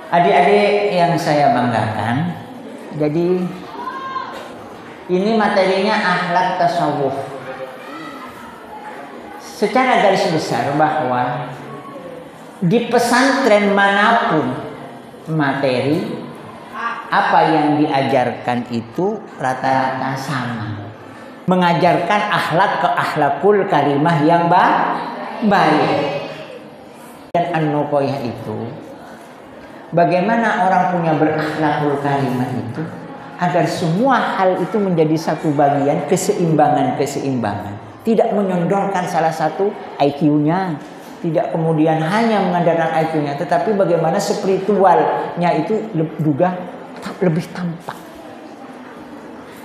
Adik-adik yang saya banggakan, jadi ini materinya akhlak tasawuf. Secara garis besar bahwa di pesantren manapun materi apa yang diajarkan itu rata-rata sama. Mengajarkan akhlak ke akhlakul karimah yang baik. Dan an-nuqayah itu bagaimana orang punya berakhlakul karimah itu agar semua hal itu menjadi satu bagian keseimbangan. Tidak menyondorkan salah satu IQ-nya, tidak kemudian hanya mengandalkan IQ-nya, tetapi bagaimana spiritualnya itu juga lebih tampak.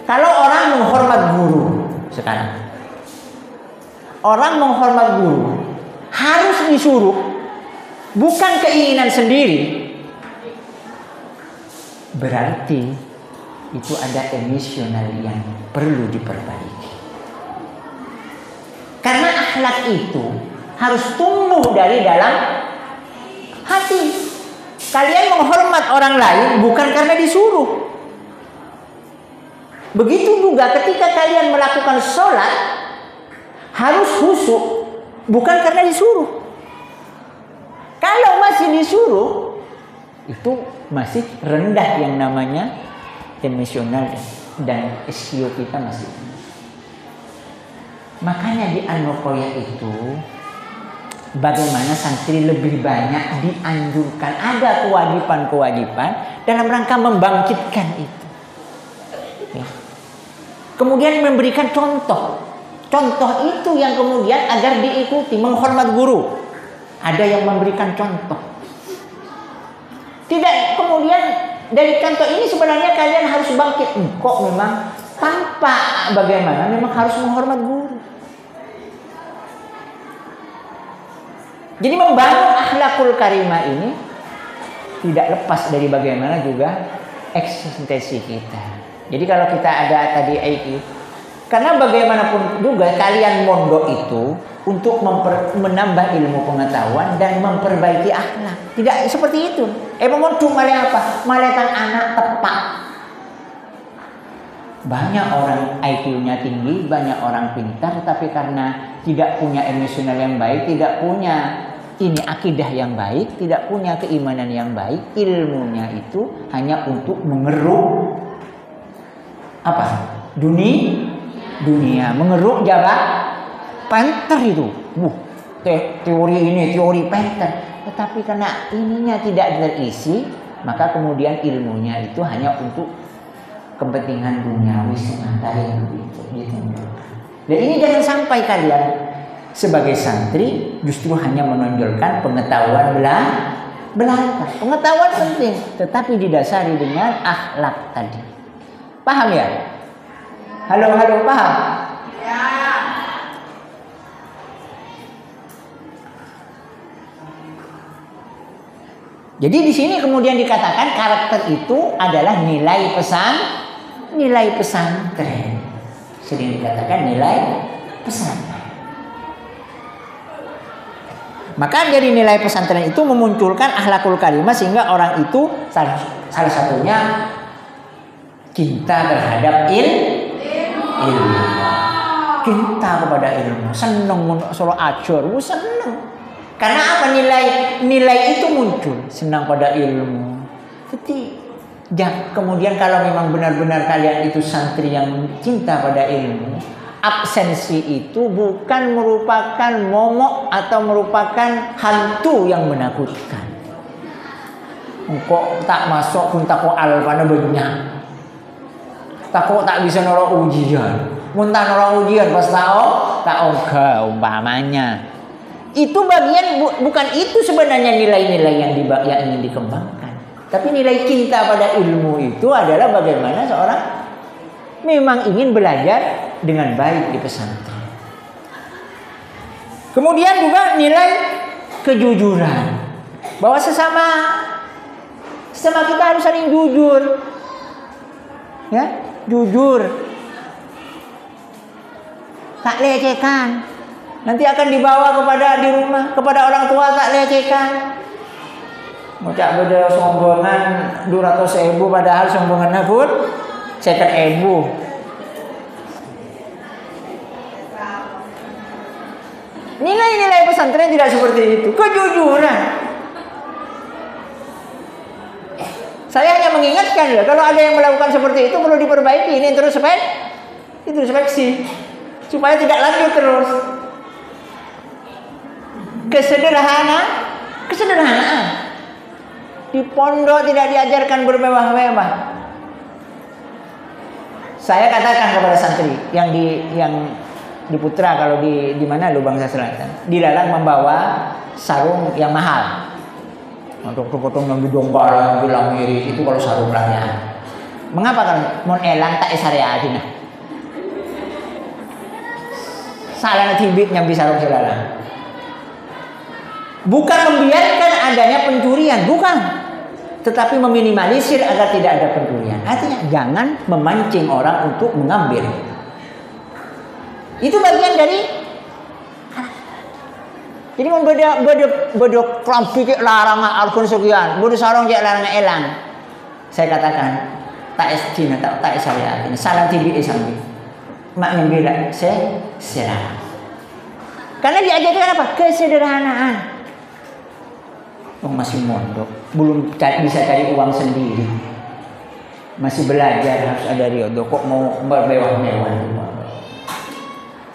Kalau orang menghormat guru sekarang, orang menghormat guru harus disuruh, bukan keinginan sendiri. Berarti itu ada emosional yang perlu diperbaiki. Karena akhlak itu harus tumbuh dari dalam hati. Kalian menghormat orang lain bukan karena disuruh. Begitu juga ketika kalian melakukan sholat harus khusyuk bukan karena disuruh. Kalau masih disuruh itu masih rendah yang namanya emosional dan SEO kita masih. Makanya di an-nuqayah itu bagaimana santri lebih banyak dianjurkan, ada kewajiban-kewajiban dalam rangka membangkitkan itu. Ya. Kemudian memberikan contoh itu yang kemudian agar diikuti, menghormat guru. Ada yang memberikan contoh. Tidak kemudian dari contoh ini sebenarnya kalian harus bangkit. Kok memang tanpa bagaimana memang harus menghormat guru. Jadi membangun akhlakul karimah ini tidak lepas dari bagaimana juga eksistensi kita. Jadi kalau kita ada tadi IQ, karena bagaimanapun juga kalian mondok itu untuk menambah ilmu pengetahuan dan memperbaiki akhlak. Tidak seperti itu. Mondok malah apa? Malaikan anak tepat. Banyak orang IQ-nya tinggi, banyak orang pintar, tapi karena tidak punya emosional yang baik, tidak punya ini akidah yang baik, tidak punya keimanan yang baik, ilmunya itu hanya untuk mengeruk apa? Dunia, mengeruk jabat pintar itu. Teori ini, teori pintar. Tetapi karena ininya tidak terisi, maka kemudian ilmunya itu hanya untuk kepentingan duniawi semata yang begitu. Dan ini jangan sampai kalian sebagai santri justru hanya menonjolkan pengetahuan belaka. Pengetahuan penting, tetapi didasari dengan akhlak tadi. Paham ya? Halo, paham? Ya. Jadi di sini kemudian dikatakan karakter itu adalah nilai pesantren. Sering dikatakan nilai pesantren. Maka dari nilai pesantren itu memunculkan akhlakul karimah sehingga orang itu salah satunya cinta terhadap ilmu. Cinta kepada ilmu, senang solo ajar, senang. Karena apa nilai itu muncul, senang pada ilmu. Jadi kemudian kalau memang benar-benar kalian itu santri yang cinta pada ilmu, absensi itu bukan merupakan momok atau merupakan hantu yang menakutkan. Kok tak masuk pun takut alfana banyak. Takut tak bisa nolak ujian. Muntah nolak ujian pas tak oga umpamanya. Itu bagian bukan itu sebenarnya nilai-nilai yang ingin dikembangkan. Tapi nilai cinta pada ilmu itu adalah bagaimana seorang memang ingin belajar dengan baik di pesantren. Kemudian juga nilai kejujuran. Bahwa sesama kita harus saling jujur. Ya, jujur. Tak lecehkan. Nanti akan dibawa di rumah kepada orang tua, tak lecehkan. Ngucap beda sombongan 200.000 padahal sombongannya pun 50.000. Nilai-nilai pesantren tidak seperti itu. Kejujuran. Saya hanya mengingatkan ya, kalau ada yang melakukan seperti itu perlu diperbaiki. Ini introspeksi supaya tidak lanjut terus. Kesederhanaan. Di pondok tidak diajarkan bermewah-mewah. Saya katakan kepada santri yang di Putra, kalau di mana Lubang Selatan, dilarang membawa sarung yang mahal. Untuk potong yang didombar, yang bilang mirip itu kalau sarung rakyat. Mengapa kan mon elang tak syariat ini? Salah tibit nyambi sarung selala. Bukan membiarkan adanya pencurian, bukan. Tetapi meminimalisir agar tidak ada pencurian. Artinya jangan memancing orang untuk mengambil. Itu bagian dari. Jadi bodoh kelampi ke larangan alkun sekian, bodoh sarong je larangan elang. Saya katakan tak Cina, tak syariat. Ini salah tibi sambil. Maknya bila saya serah. Karena diajarkan apa? Kesederhanaan. Masih mondok, belum bisa cari uang sendiri. Masih belajar, harus ada riodo. Kok mau bermewah-mewah?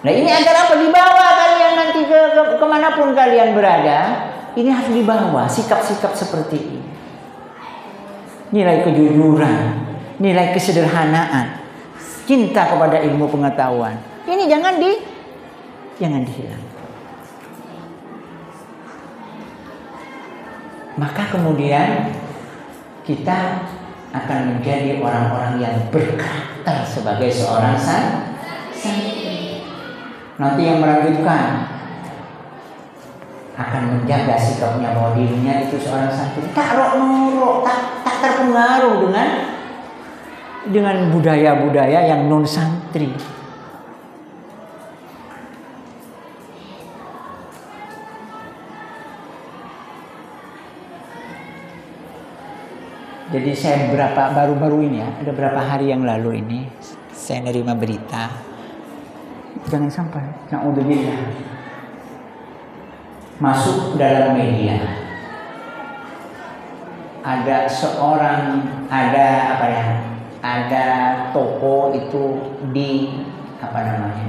Nah ini agar apa? Dibawa kalian nanti kemanapun kalian berada. Ini harus dibawa sikap-sikap seperti ini. Nilai kejujuran, nilai kesederhanaan, cinta kepada ilmu pengetahuan. Ini jangan dihilang. Maka kemudian kita akan menjadi orang-orang yang berkarakter sebagai seorang santri. Nanti yang melanjutkan akan menjaga sikapnya bahwa dirinya itu seorang santri, tak rok-norok, tak terpengaruh dengan budaya-budaya yang non santri. Jadi saya baru-baru ini ya, ada berapa hari yang lalu ini saya nerima berita. Jangan sampai naudzubillah masuk dalam media. Ada toko itu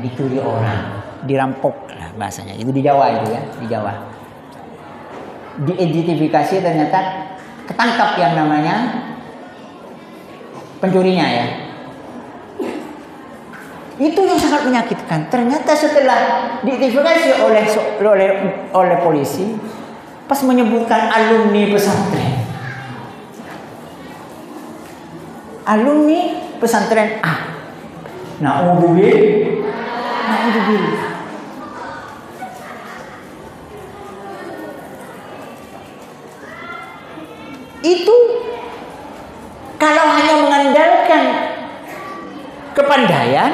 dicuri orang, dirampok lah bahasanya. Itu di Jawa itu ya, di Jawa. Diidentifikasi ternyata ketangkap yang namanya pencurinya ya. Itu yang sangat menyakitkan. Ternyata setelah diidentifikasi oleh polisi, pas menyebutkan alumni pesantren, A. Naudzubillah. Itu kalau hanya mengandalkan kepandaian,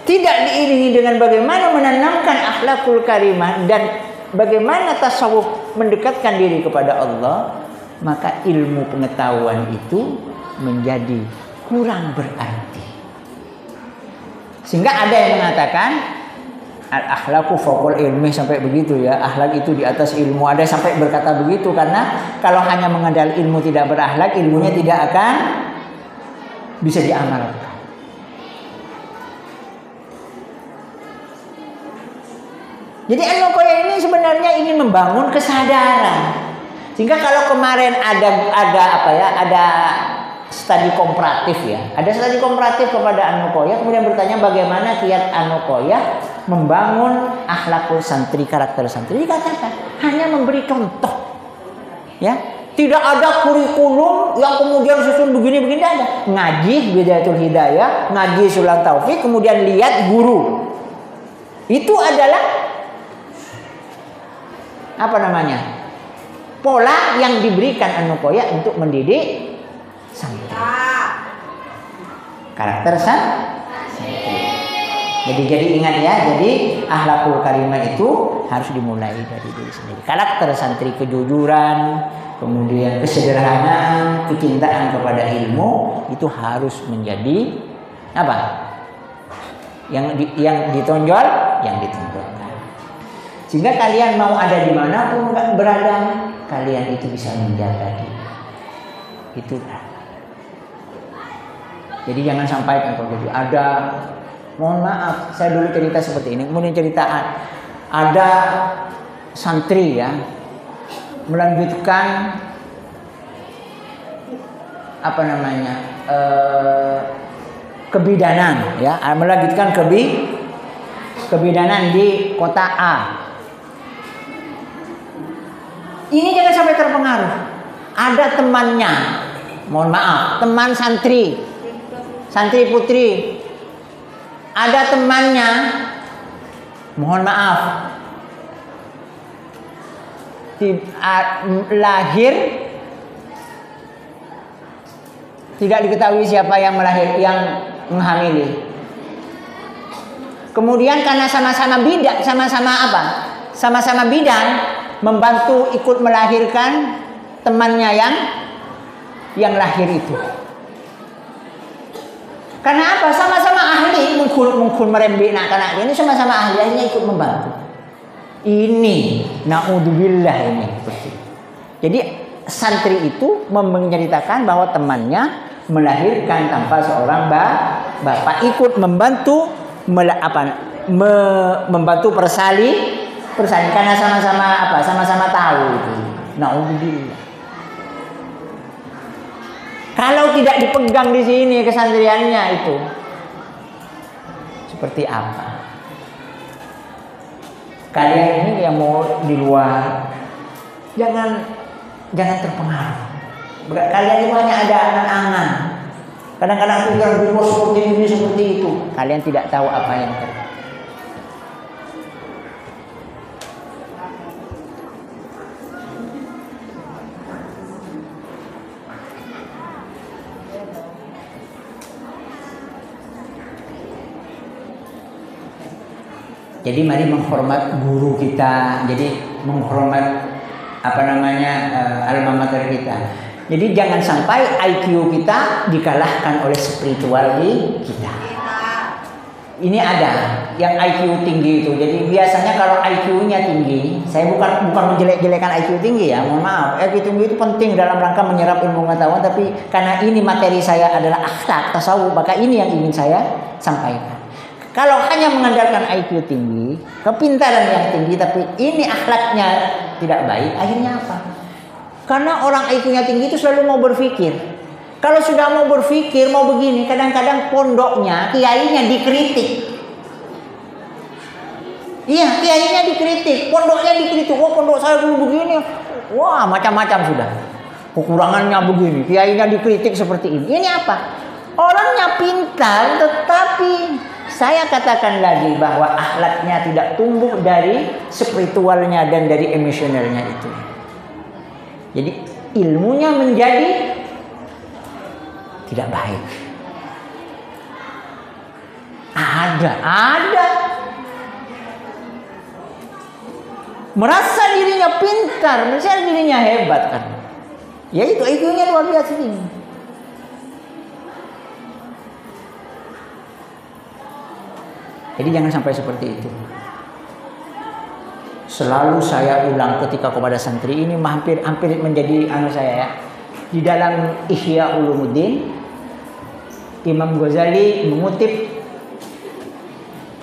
tidak diiringi dengan bagaimana menanamkan akhlakul karimah dan bagaimana tasawuf mendekatkan diri kepada Allah, maka ilmu pengetahuan itu menjadi kurang berarti. Sehingga ada yang mengatakan al-akhlaku fawqal ilmi, sampai begitu ya, akhlak itu di atas ilmu. Ada sampai berkata begitu karena kalau hanya mengandalkan ilmu tidak berakhlak, ilmunya tidak akan bisa diamalkan. Jadi An-Nuqoyah ini sebenarnya ingin membangun kesadaran. Sehingga kalau kemarin ada studi komparatif ya. Ada studi komparatif kepada An-Nuqoyah, kemudian bertanya bagaimana kiat An-Nuqoyah membangun akhlakul santri, karakter santri. Dikatakan hanya memberi contoh. Ya. Tidak ada kurikulum yang kemudian susun begini-begini, ada. Ngaji Bidayatul Hidayah, ngaji Sulam Taufik, kemudian lihat guru. Itu adalah pola yang diberikan An-Nuqoyah untuk mendidik santri. Karakter santri. Jadi ingat ya, jadi akhlakul karimah itu harus dimulai dari diri sendiri. Karakter santri kejujuran, kemudian kesederhanaan, kecintaan kepada ilmu itu harus menjadi apa? Yang ditonjol, yang ditonjolkan. Sehingga kalian mau ada di mana pun berada, kalian itu bisa menjaga diri. Itulah. Jadi jangan sampai kalau jadi ada, mohon maaf, saya dulu cerita seperti ini. Kemudian cerita ada santri ya melanjutkan apa namanya kebidanan ya, melanjutkan kebidanan di kota A. Ini jangan sampai terpengaruh. Ada temannya, mohon maaf, teman santri putri, ada temannya, mohon maaf, lahir tidak diketahui siapa yang menghamili. Kemudian karena sama-sama bidan, membantu ikut melahirkan temannya yang lahir itu. Karena apa? Sama-sama ahli, mungkul merembik anak ini sama-sama ahli, akhirnya ikut membantu. Ini naudzubillah ini. Jadi santri itu menceritakan bahwa temannya melahirkan tanpa seorang bapak, ikut membantu membantu persalin karena sama-sama tahu itu. Naudzubillah. Kalau tidak dipegang di sini kesantriannya itu seperti apa? Kalian ini yang mau di luar jangan terpengaruh. Kalian ini hanya ada angan-angan. Kadang-kadang pikiran dulu seperti ini seperti itu. Kalian tidak tahu apa yang terjadi. Jadi mari menghormat guru kita. Jadi menghormat alma mater kita. Jadi jangan sampai IQ kita dikalahkan oleh spiritual kita. Ini ada yang IQ tinggi itu. Jadi biasanya kalau IQ-nya tinggi, saya bukan menjelek-jelekan IQ tinggi ya, mohon maaf. IQ tinggi itu penting dalam rangka menyerap ilmu pengetahuan, tapi karena ini materi saya adalah akhlak, tasawuf, maka ini yang ingin saya sampaikan. Kalau hanya mengandalkan IQ tinggi, kepintaran yang tinggi, tapi ini akhlaknya tidak baik, akhirnya apa? Karena orang IQ-nya tinggi itu selalu mau berpikir. Kalau sudah mau berpikir, mau begini, kadang-kadang pondoknya, kiainya dikritik. Iya, kiainya dikritik, pondoknya dikritik. Wah, pondok saya dulu begini. Wah, macam-macam sudah. Kekurangannya begini, kiainya dikritik seperti ini. Ini apa? Orangnya pintar, tetapi saya katakan lagi bahwa akhlaknya tidak tumbuh dari spiritualnya dan dari emosionalnya itu. Jadi ilmunya menjadi tidak baik. Ada. Merasa dirinya pintar, merasa dirinya hebat kan. Ya itu IQ-nya luar biasa ini. Jadi jangan sampai seperti itu. Selalu saya ulang ketika kepada santri ini hampir menjadi saya ya. Di dalam Ihya Ulumuddin, Imam Ghazali mengutip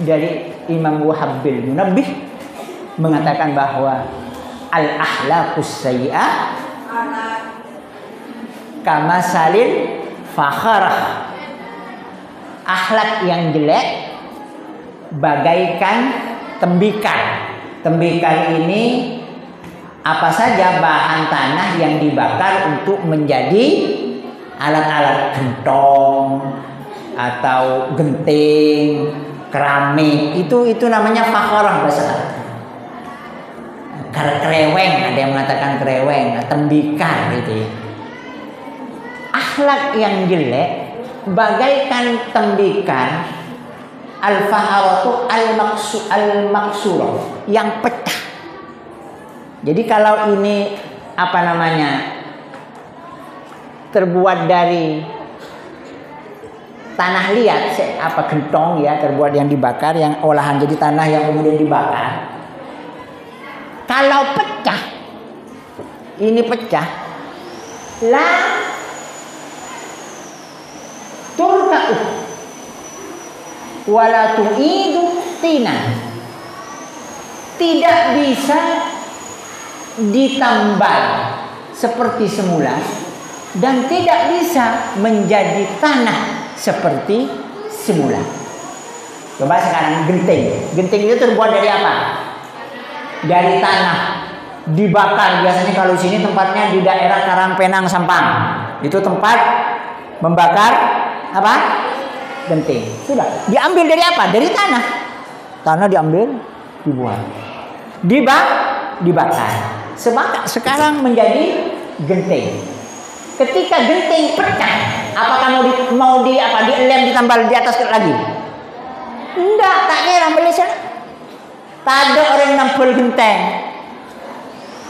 dari Imam Wahab bin Munabbih mengatakan bahwa al-akhlaqus sayyi'ah kama salil fakharah. Akhlak yang jelek bagaikan tembikar. Tembikar ini apa saja bahan tanah yang dibakar untuk menjadi alat-alat gentong atau genting, keramik. Itu namanya fakharah bahasa Arab. Kereweng, ada yang mengatakan kereweng, tembikar gitu ya. Akhlak yang jelek bagaikan tembikar Al-faharatu al-maksurah, yang pecah. Jadi kalau ini apa namanya, terbuat dari tanah liat, apa gentong ya, terbuat yang dibakar, yang olahan jadi tanah yang kemudian dibakar. Kalau pecah, ini pecah, la turka'u wala tu'idu tina, tidak bisa ditambal seperti semula dan tidak bisa menjadi tanah seperti semula. Coba sekarang genting. Genting itu terbuat dari apa? Dari tanah, dibakar. Biasanya kalau sini tempatnya di daerah Karangpenang, Sampang, itu tempat membakar apa? Genting. Sudah diambil dari apa? Dari tanah. Tanah diambil, dibuang, dibakar. Sekarang menjadi genting. Ketika genting pecah, apakah mau dilem ditambal di atas lagi? Enggak, tak kira Malaysia. Tak ada orang nampol genteng.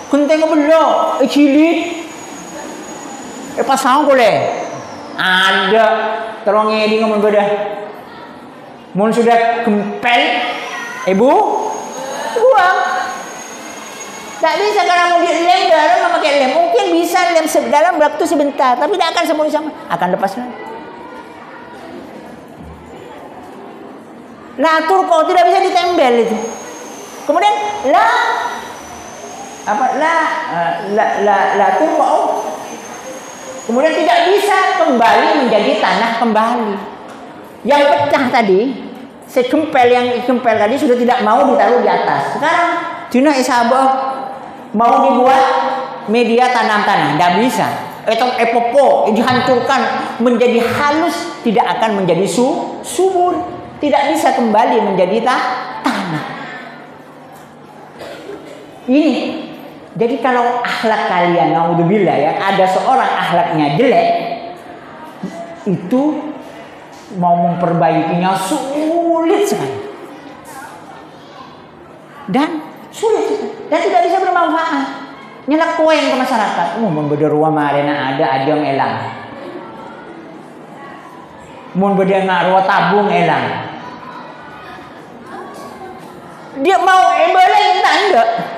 Genteng belum, cilik. Pasang boleh. Ada terongnya di ngomong beda. Mun sudah gempel, ibu buang. Tak bisa karena mau dilem dalam memakai lem. Mungkin bisa lem dalam waktu sebentar, tapi tidak akan semua sama, akan lepas lagi. Latur kok tidak bisa ditembel itu. Kemudian latur kok. Kemudian tidak bisa kembali menjadi tanah kembali. Yang pecah tadi, segempel yang gempel tadi sudah tidak mau ditaruh di atas. Sekarang Dina Isabah mau dibuat media tanam-tanam, tidak bisa. Epopo dihancurkan menjadi halus, tidak akan menjadi subur, tidak bisa kembali menjadi tanah. Ini. Jadi kalau akhlak kalian, naudzubillah ya, ada seorang akhlaknya jelek, itu mau memperbaikinya sulit sekali. Dan sulit dan tidak bisa bermanfaat. Nyelak koeng ke masyarakat. Membeda ruang marena ada yang elang. Mun beda ngaruh tabung elang. Dia mau boleh enggak.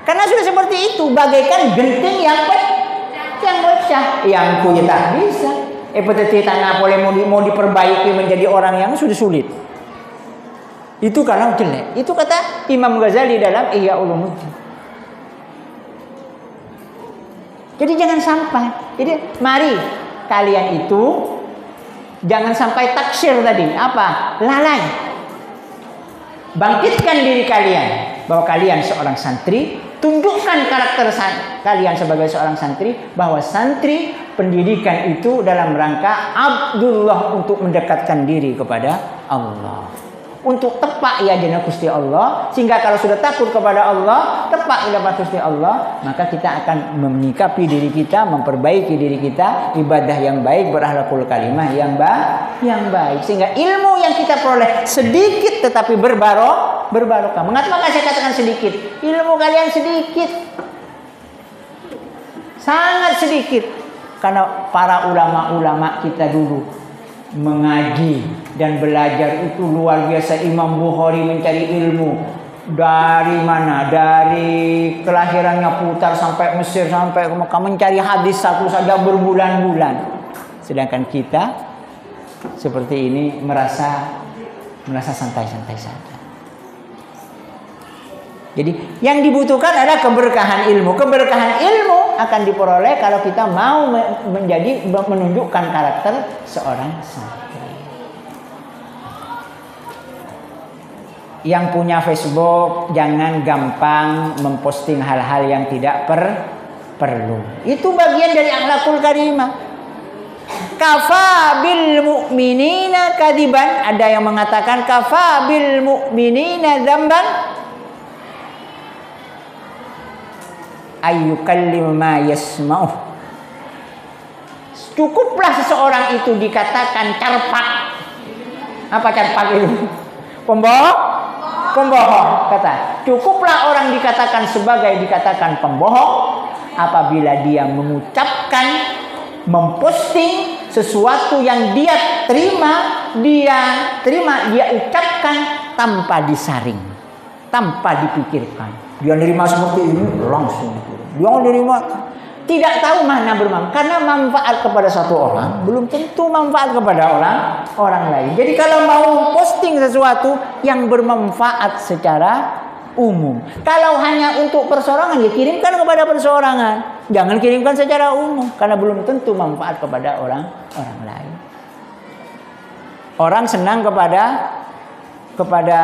Karena sudah seperti itu, bagaikan genting yang pecah, yang punya tak bisa. Petiti tanah boleh mau diperbaiki menjadi orang yang sudah sulit. Itu kalau jelek. Itu kata Imam Ghazali dalam Ihya Ulumuddin. Jadi jangan sampai. Jadi mari kalian itu jangan sampai taksir tadi. Apa? Lalai. Bangkitkan diri kalian bahwa kalian seorang santri. Tunjukkan karakter kalian sebagai seorang santri, bahwa santri pendidikan itu dalam rangka Abdullah, untuk mendekatkan diri kepada Allah, untuk tepak ya jana Gusti Allah, sehingga kalau sudah takut kepada Allah, tepak ila Gusti Allah, maka kita akan menyikapi diri kita, memperbaiki diri kita, ibadah yang baik, berakhlakul karimah yang baik, sehingga ilmu yang kita peroleh sedikit tetapi berbarokah. Mengapa saya katakan sedikit? Ilmu kalian sedikit, sangat sedikit, karena para ulama-ulama kita dulu mengaji dan belajar itu luar biasa. Imam Bukhari mencari ilmu dari mana? Dari kelahirannya putar sampai Mesir, sampai ke Mekah, mencari hadis satu saja berbulan-bulan. Sedangkan kita seperti ini merasa santai-santai saja. Jadi yang dibutuhkan adalah keberkahan ilmu. Keberkahan ilmu akan diperoleh kalau kita mau menunjukkan karakter seorang santri. Yang punya Facebook jangan gampang memposting hal-hal yang tidak perlu. Itu bagian dari akhlakul karimah. Kafa bil mu'minina kadiban. Ada yang mengatakan kafa bil mu'minina dzamban ayyukallim ma yasma'u. Cukuplah seseorang itu dikatakan carpak. Apa carpak itu? Pembohong. Kata, cukuplah orang dikatakan pembohong apabila dia mengucapkan, memposting sesuatu yang dia terima, dia ucapkan tanpa disaring, tanpa dipikirkan. Dia nerima seperti ini langsung. Dia nerima, tidak tahu mana bermanfaat, karena manfaat kepada satu orang belum tentu manfaat kepada orang lain. Jadi kalau mau posting sesuatu yang bermanfaat secara umum, kalau hanya untuk perseorangan ya kirimkan kepada perseorangan, jangan kirimkan secara umum karena belum tentu manfaat kepada orang lain. Orang senang kepada kepada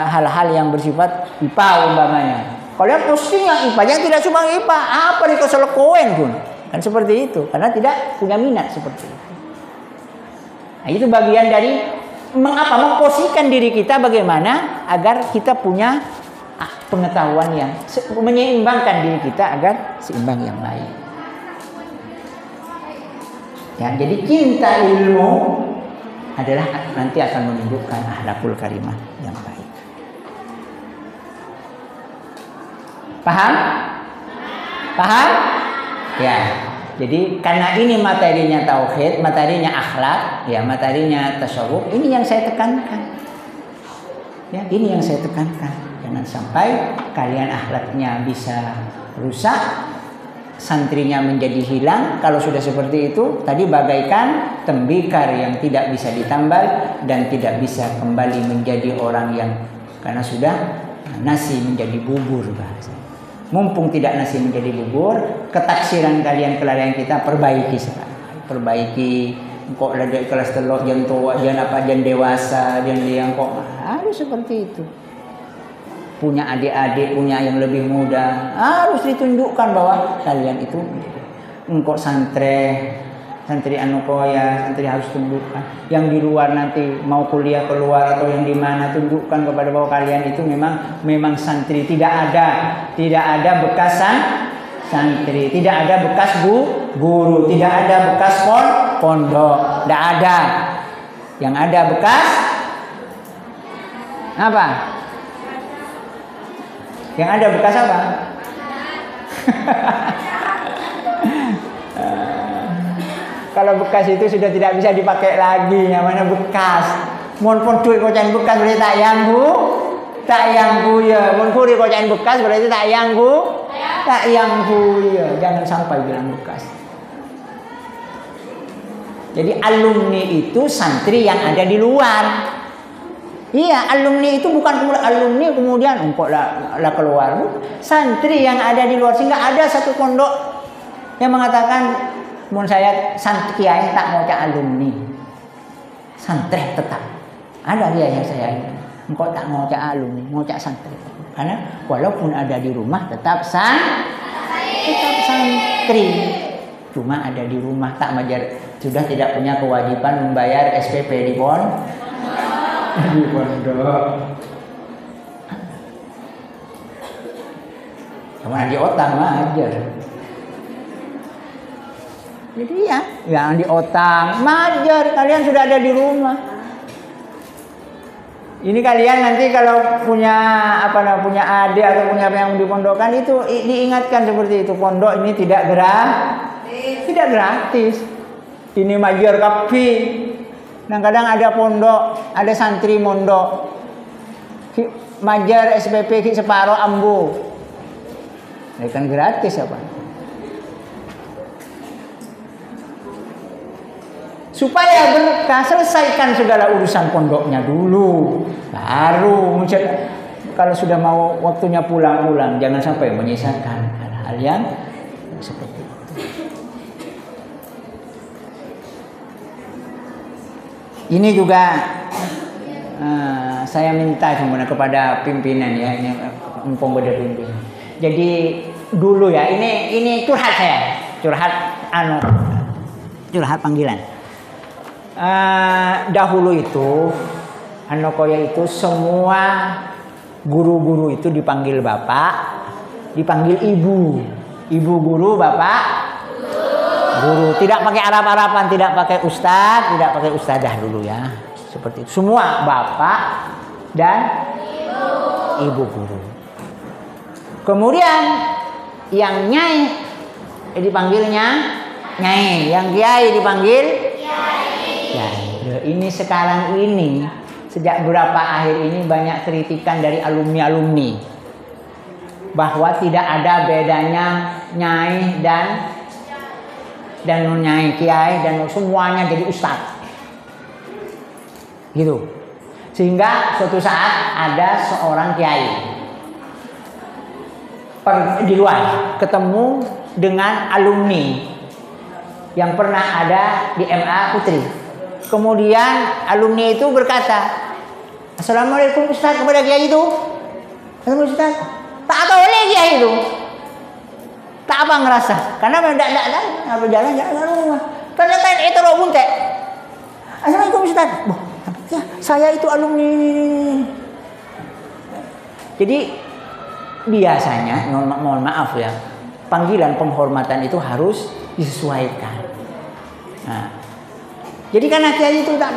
hal-hal yang bersifat IPA umpamanya. Kalian posting yang IPA, yang tidak cuma IPA, apa di keselekoen pun. Kan seperti itu, karena tidak punya minat seperti itu. Nah, itu bagian dari memposisikan diri kita bagaimana agar kita punya pengetahuan yang menyeimbangkan diri kita agar seimbang yang lain. Ya, jadi cinta ilmu adalah nanti akan menunjukkan akhlakul karimah yang baik. Paham? Ya. Jadi karena ini materinya tauhid, materinya akhlak, ya materinya tasawuf, ini yang saya tekankan. Ya, ini yang saya tekankan. Jangan sampai kalian akhlaknya bisa rusak, santrinya menjadi hilang. Kalau sudah seperti itu, tadi bagaikan tembikar yang tidak bisa ditambal dan tidak bisa kembali menjadi orang yang, karena sudah nasi menjadi bubur bahasa. Mumpung tidak nasi menjadi bubur, ketaksiran kalian kelarian kita perbaiki sekarang. Perbaiki, kok ada kelas telok jangan tua, jangan apa jangan dewasa, jangan yang kok harus seperti itu. Punya adik-adik, punya yang lebih muda, harus ditunjukkan bahwa kalian itu engkau santri anu koya, santri harus tunjukkan. Yang di luar nanti mau kuliah keluar atau yang di mana, tunjukkan kepada bahwa kalian itu memang santri. Tidak ada bekas santri, tidak ada bekas guru, tidak ada bekas pondok, tidak ada. Yang ada bekas apa? Yang ada bekas apa? Kalau bekas itu sudah tidak bisa dipakai lagi. Yang mana bekas? Mun pun duit kocan bekas berarti tak yanggu ya. Mun kuri kocan bekas berarti tak yanggu ya. Jangan sampai bilang bekas. Jadi alumni itu santri yang ada di luar. Iya, alumni itu bukan alumni kemudian engkau lah keluar. Santri yang ada di luar, sehingga ada satu pondok yang mengatakan, mun saya santri kiai tak mau cak alumni, santri tetap. Ada dia yang saya ini, engkau tak mau cak alumni, mau cak santri. Karena walaupun ada di rumah tetap santri. Cuma ada di rumah tak majar, sudah tidak punya kewajiban membayar SPP di pondok. Cuma di otak majar. Jadi ya, yang di otak majar, kalian sudah ada di rumah. Ini kalian nanti kalau punya adik atau punya yang dipondokkan itu diingatkan seperti itu. Pondok ini tidak gratis. Ini majar kapi. Nah kadang ada pondok, ada santri mondok, majar SPP ki separo ambu, ini kan gratis apa? Supaya berkah, selesaikan segala urusan pondoknya dulu, baru kalau sudah mau waktunya pulang, jangan sampai menyisakan hal-hal yang seperti itu. Ini juga saya minta sebenarnya kepada pimpinan ya, ini mumpung beda pimpinan. Jadi dulu ya, ini curhat saya, curhat panggilan. Dahulu itu Anokoya itu semua guru-guru itu dipanggil bapak, dipanggil ibu guru, bapak guru, tidak pakai Arab-Araban, tidak pakai ustaz, tidak pakai ustadzah dulu ya. seperti itu. Semua bapak dan ibu guru. Kemudian yang nyai dipanggilnya nyai, yang kiai dipanggil kiai. Ini sekarang ini sejak beberapa akhir ini banyak kritikan dari alumni bahwa tidak ada bedanya nyai dan non nyai, kiai dan semuanya jadi ustadz. Gitu. Sehingga suatu saat ada seorang kiai di luar ketemu dengan alumni yang pernah ada di MA Putri. Kemudian alumni itu berkata, "Assalamualaikum Ustaz," kepada kiai itu. "Assalamualaikum Ustaz." Tak tahu oleh kiai itu. Tak apa ngerasa. Karena tidak berjalan rumah. Ternyata itu roh bunte. "Assalamualaikum Ustaz." Ya, saya itu alumni. Jadi biasanya, mohon maaf ya, panggilan penghormatan itu harus disesuaikan. Nah, jadi karena kiai itu tak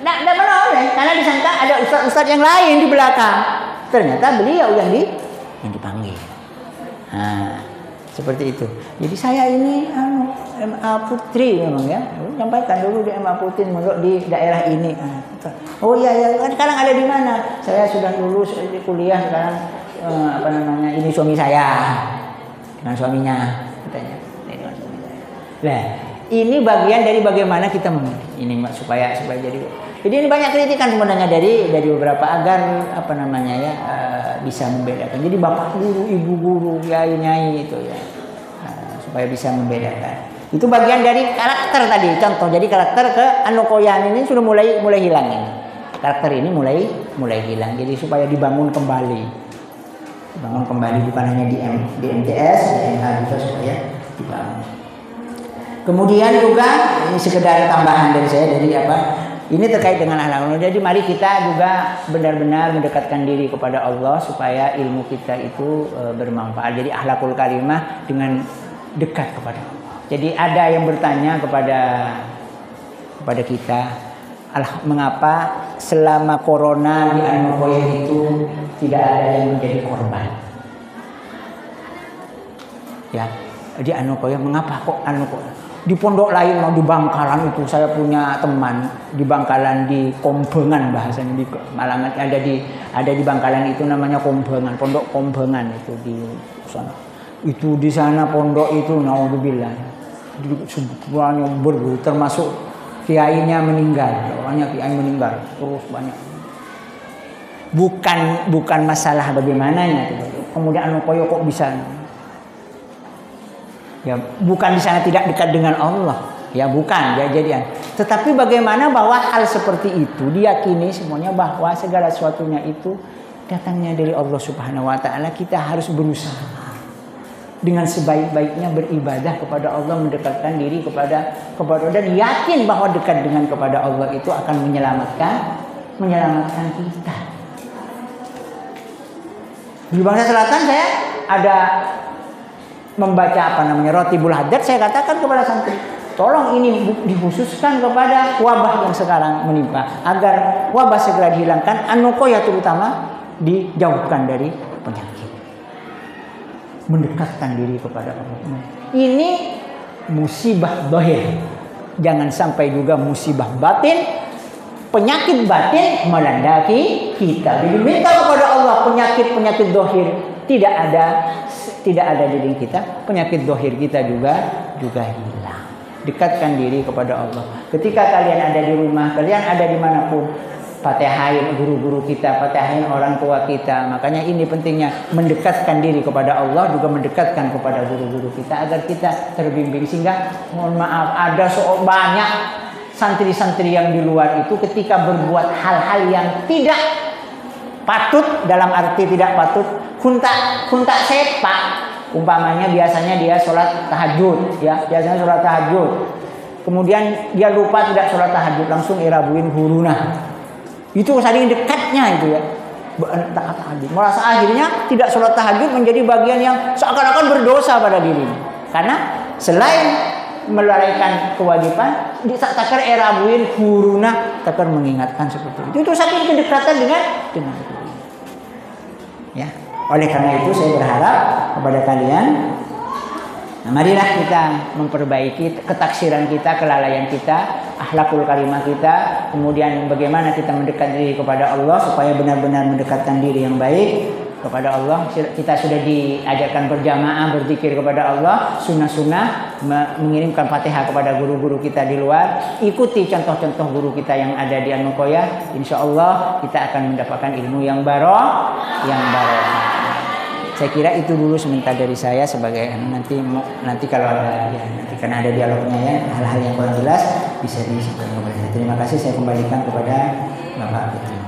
menoleh, karena disangka ada ustaz yang lain di belakang. Ternyata beliau yang dipanggil. Nah, seperti itu. Jadi saya ini MA Putri memang ya. Sampaikan dulu di MA Putri menurut di daerah ini. Oh iya, kan sekarang ada di mana? Saya sudah lulus di kuliah sekarang. Ini suami saya dengan suaminya katanya. Nah, ini bagian dari bagaimana kita ini supaya jadi ini banyak kritikan sebenarnya dari beberapa agar bisa membedakan. Jadi bapak guru, ibu guru, kiai, nyai itu ya. Supaya bisa membedakan. Itu bagian dari karakter tadi, contoh. Jadi karakter ke Anukoyan ini sudah mulai hilang ini. Karakter ini mulai hilang. Jadi supaya dibangun kembali. Bukan hanya di MTS, di MH juga supaya dibangun. Kemudian juga ini sekedar tambahan dari saya ini terkait dengan akhlak. Jadi mari kita juga benar-benar mendekatkan diri kepada Allah supaya ilmu kita itu bermanfaat. Jadi akhlakul karimah dengan dekat kepada Allah. Jadi ada yang bertanya kepada kita, mengapa selama corona di Anukoya itu tidak ada yang menjadi korban? Ya, di Anukoya mengapa kok Anukoya? Di pondok lain mau di Bangkalan itu saya punya teman di Bangkalan di Kombengan bahasanya di Malangan ada di Bangkalan itu namanya Kombengan, pondok Kombengan itu di sana. Itu di sana pondok itu naudzubillah. Semuanya termasuk kiainya meninggal, banyak kiai meninggal, terus banyak. Bukan masalah bagaimananya. Kemudian Anukoya kok bisa? Ya, bukan di sana tidak dekat dengan Allah. Ya, bukan. Ya, jadian. Tetapi bagaimana bahwa hal seperti itu diyakini semuanya bahwa segala sesuatunya itu datangnya dari Allah Subhanahu wa taala. Kita harus berusaha dengan sebaik-baiknya beribadah kepada Allah, mendekatkan diri kepada dan yakin bahwa dekat dengan kepada Allah itu akan menyelamatkan kita. Di Bangsa Selatan saya ada membaca Rotibul Hajat, saya katakan kepada santri, tolong ini dikhususkan kepada wabah yang sekarang menimpa, agar wabah segera dihilangkan, Anukoya terutama dijauhkan dari penyakit. Mendekatkan diri kepada Allah. Ini musibah zahir. Jangan sampai juga musibah batin, penyakit batin melandaki kita. Jadi minta kepada Allah penyakit zahir tidak ada di diri kita, penyakit zahir kita juga hilang. Dekatkan diri kepada Allah. Ketika kalian ada di rumah, kalian ada dimanapun, Fatihain guru-guru kita, Fatihain orang tua kita. Makanya ini pentingnya mendekatkan diri kepada Allah, juga mendekatkan kepada guru-guru kita agar kita terbimbing. Sehingga mohon maaf, ada banyak santri-santri yang di luar itu ketika berbuat hal-hal yang tidak patut, dalam arti tidak patut, kuntak sepak. Umpamanya biasanya dia sholat tahajud, ya biasanya sholat tahajud. Kemudian dia lupa tidak sholat tahajud, langsung irabuin guruna. Itu saking dekatnya itu ya. Tahajud. Merasa akhirnya tidak sholat tahajud menjadi bagian yang seakan-akan berdosa pada dirinya. Karena selain melalaikan kewajiban, di saat takar erabuin guruna takar mengingatkan seperti itu. Itu saking kedekatan dengan guru. Ya, oleh karena itu saya berharap kepada kalian, nah, marilah kita memperbaiki ketaksiran kita, kelalaian kita, akhlakul karimah kita, kemudian bagaimana kita mendekat diri kepada Allah supaya benar-benar mendekatkan diri yang baik kepada Allah. Kita sudah diajarkan berjamaah berzikir kepada Allah, sunnah-sunnah, mengirimkan Fatihah kepada guru-guru kita di luar, ikuti contoh-contoh guru kita yang ada di Al-Muqoyah. Insya Allah kita akan mendapatkan ilmu yang barokah. Saya kira itu dulu sebentar dari saya sebagai nanti kalau ada ya, nanti karena ada dialognya ya, hal-hal yang kurang jelas bisa disampaikan kepada saya. Terima kasih, saya kembalikan kepada Bapak.